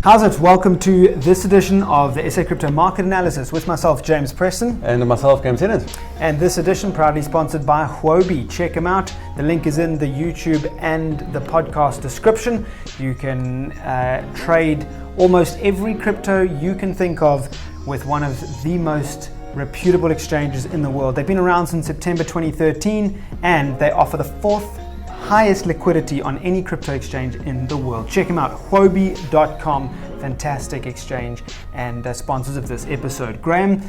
How's it? Welcome to this edition of the SA Crypto Market Analysis with myself, James Preston. And myself, Graeme. And this edition proudly sponsored by Huobi. Check them out. The link is in the YouTube and the podcast description. You can trade almost every crypto you can think of with one of the most reputable exchanges in the world. They've been around since September 2013 and they offer the fourth highest liquidity on any crypto exchange in the world. Check them out, huobi.com. Fantastic exchange and sponsors of this episode. Graeme,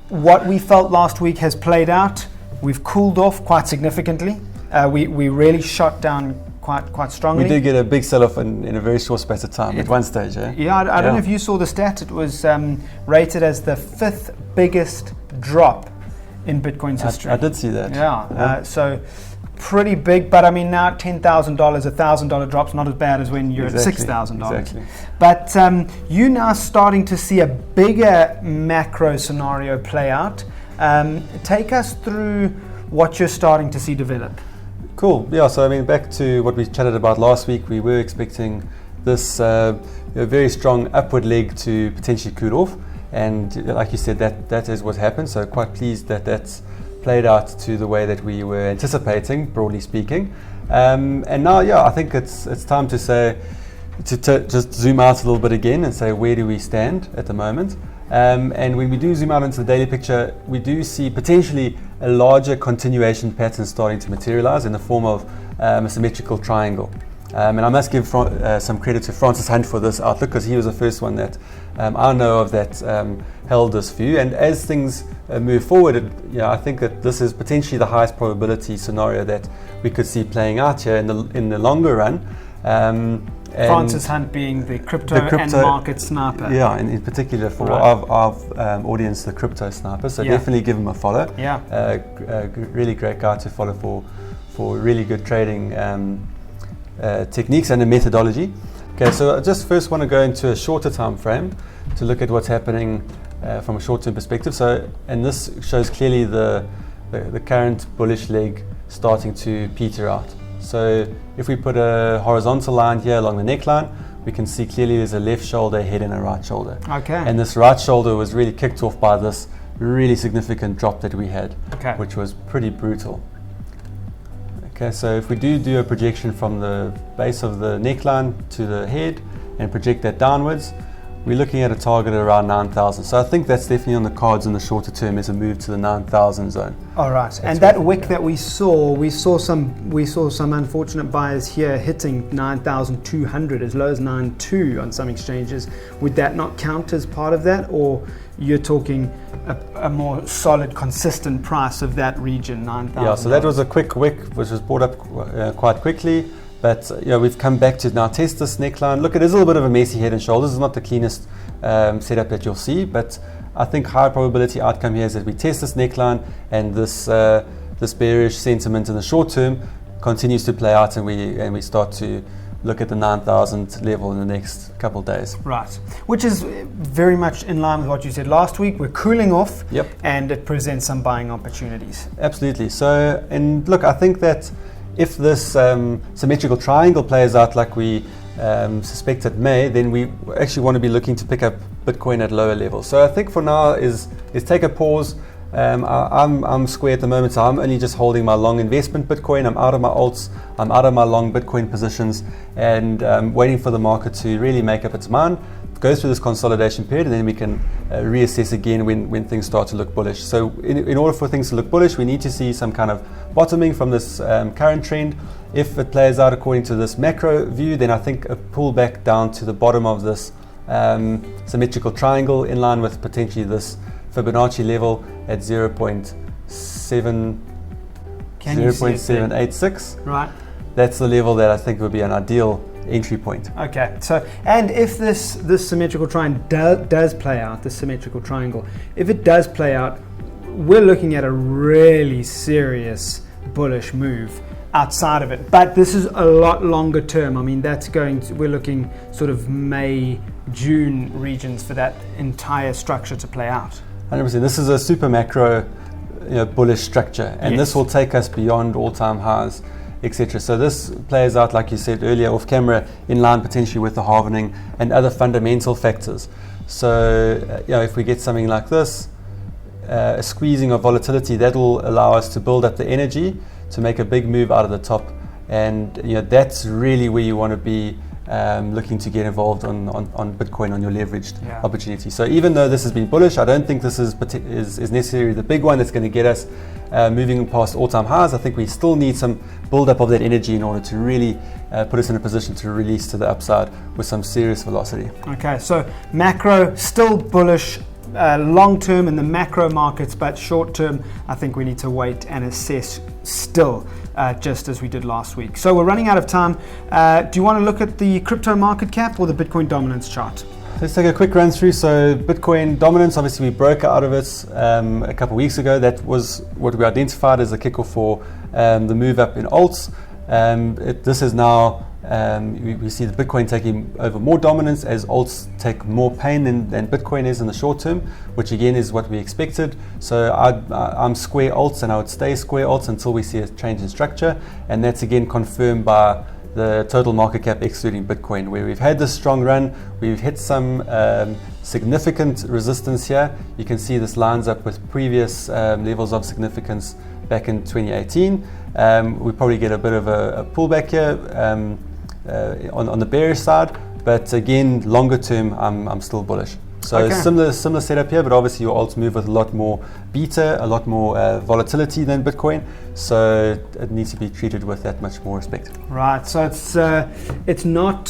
what we felt last week has played out. We've cooled off quite significantly. We really shot down quite strongly. We did get a big sell-off in a very short space of time at one stage. Yeah, I don't know if you saw the stat. It was rated as the fifth biggest drop in Bitcoin's history. I did see that. Yeah. So pretty big, but I mean now $10,000, $1,000 drops, not as bad as when you're at $6,000. Exactly. But you're now starting to see a bigger macro scenario play out. Take us through what you're starting to see develop. Cool. Yeah. So I mean, back to what we chatted about last week. We were expecting this very strong upward leg to potentially cool off, and like you said, that is what happened. So quite pleased that that's played out to the way that we were anticipating, broadly speaking. And now, I think it's time to say, to just zoom out a little bit again and say, where do we stand at the moment? And when we do zoom out into the daily picture, we do see potentially a larger continuation pattern starting to materialize in the form of a symmetrical triangle. And I must give some credit to Francis Hunt for this outlook, because he was the first one that I know of that held this view. And as things move forward, I think that this is potentially the highest probability scenario that we could see playing out here in the longer run. Francis Hunt being the crypto and market sniper. Yeah, and in particular for our audience, the crypto sniper. So definitely give him a follow. Yeah. Really great guy to follow for really good trading techniques and a methodology. Okay, so I just first want to go into a shorter time frame to look at what's happening from a short-term perspective. So, and this shows clearly the current bullish leg starting to peter out. So if we put a horizontal line here along the neckline, we can see clearly there's a left shoulder head and a right shoulder. Okay. And this right shoulder was really kicked off by this really significant drop that we had, which was pretty brutal. Okay, so if we do a projection from the base of the neckline to the head and project that downwards, we're looking at a target around 9,000. So I think that's definitely on the cards in the shorter term as a move to the 9,000 zone. All right, and that wick that we saw some unfortunate buyers here hitting 9,200 as low as 9.2 on some exchanges. Would that not count as part of that, or you're talking a more solid, consistent price of that region, 9,000? Yeah, so that was a quick wick which was brought up quite quickly. But we've come back to now test this neckline. Look, it is a little bit of a messy head and shoulders. It's not the cleanest setup that you'll see, but I think high probability outcome here is that we test this neckline and this bearish sentiment in the short term continues to play out, and we start to look at the 9,000 level in the next couple of days. Right, which is very much in line with what you said last week. We're cooling off, and it presents some buying opportunities. Absolutely. So, and look, I think that if this symmetrical triangle plays out like we suspect it may, then we actually want to be looking to pick up Bitcoin at lower levels. So I think for now is take a pause. I'm square at the moment, so I'm only just holding my long investment Bitcoin. I'm out of my alts, I'm out of my long Bitcoin positions, and waiting for the market to really make up its mind, go through this consolidation period, and then we can reassess again when things start to look bullish. So in order for things to look bullish, we need to see some kind of bottoming from this current trend. If it plays out according to this macro view, then I think a pullback down to the bottom of this symmetrical triangle in line with potentially this Fibonacci level at 0.786. Right. That's the level that I think would be an ideal entry point. Okay, so and if this symmetrical triangle does play out, this symmetrical triangle, if it does play out, we're looking at a really serious bullish move outside of it. But this is a lot longer term. I mean, we're looking sort of May, June regions for that entire structure to play out. 100%. This is a super macro, bullish structure, and this will take us beyond all-time highs etc. So this plays out, like you said earlier, off camera, in line potentially with the halvening and other fundamental factors. So if we get something like this, a squeezing of volatility, that will allow us to build up the energy to make a big move out of the top, and that's really where you want to be looking to get involved on Bitcoin, on your leveraged opportunity. So even though this has been bullish, I don't think this is necessarily the big one that's going to get us moving past all-time highs. I think we still need some build-up of that energy in order to really put us in a position to release to the upside with some serious velocity. Okay, so macro still bullish long term in the macro markets, but short term I think we need to wait and assess still, just as we did last week. So we're running out of time. Do you want to look at the crypto market cap or the Bitcoin dominance chart? Let's take a quick run through. So Bitcoin dominance, obviously we broke out of it a couple of weeks ago. That was what we identified as a kickoff for the move up in alts. This is now, we see the Bitcoin taking over more dominance as alts take more pain than Bitcoin is in the short term, which again is what we expected. So I'm square alts, and I would stay square alts until we see a change in structure, and that's again confirmed by the total market cap excluding Bitcoin, where we've had this strong run. We've hit some significant resistance here. You can see this lines up with previous levels of significance back in 2018. We probably get a bit of a pullback here on the bearish side, but again, longer term, I'm still bullish. So similar setup here, but obviously your alts move with a lot more beta, a lot more volatility than Bitcoin, so it needs to be treated with that much more respect. Right. So it's not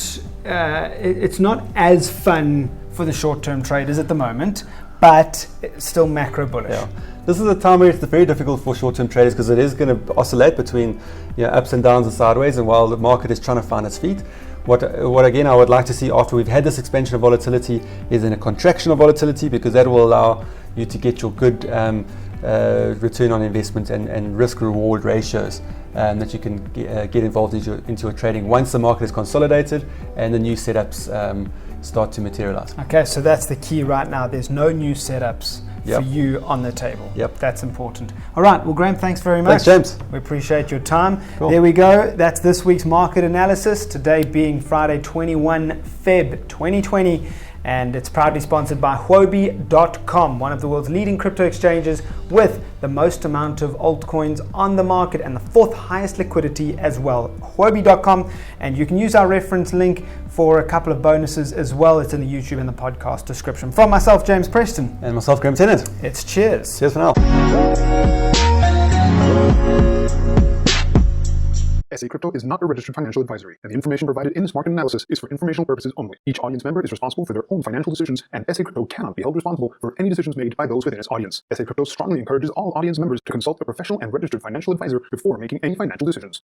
as fun for the short-term traders at the moment, but it's still macro bullish. Yeah. This is a time where it's very difficult for short-term traders because it is going to oscillate between ups and downs and sideways, and while the market is trying to find its feet, what again I would like to see after we've had this expansion of volatility is in a contraction of volatility, because that will allow you to get your good return on investment and risk-reward ratios that you can get involved into your trading once the market is consolidated and the new setups start to materialize. Okay, so that's the key right now. There's no new setups for you on the table. Yep. That's important. All right, well, Graeme, thanks very much. Thanks, James. We appreciate your time. Cool. There we go. That's this week's market analysis. Today being Friday, 21 Feb 2020. And it's proudly sponsored by Huobi.com, one of the world's leading crypto exchanges with the most amount of altcoins on the market and the fourth highest liquidity as well. Huobi.com, and you can use our reference link for a couple of bonuses as well. It's in the YouTube and the podcast description. From myself, James Preston. And myself, Graeme Tennant. It's cheers. Cheers for now. SA Crypto is not a registered financial advisory, and the information provided in this market analysis is for informational purposes only. Each audience member is responsible for their own financial decisions, and SA Crypto cannot be held responsible for any decisions made by those within its audience. SA Crypto strongly encourages all audience members to consult a professional and registered financial advisor before making any financial decisions.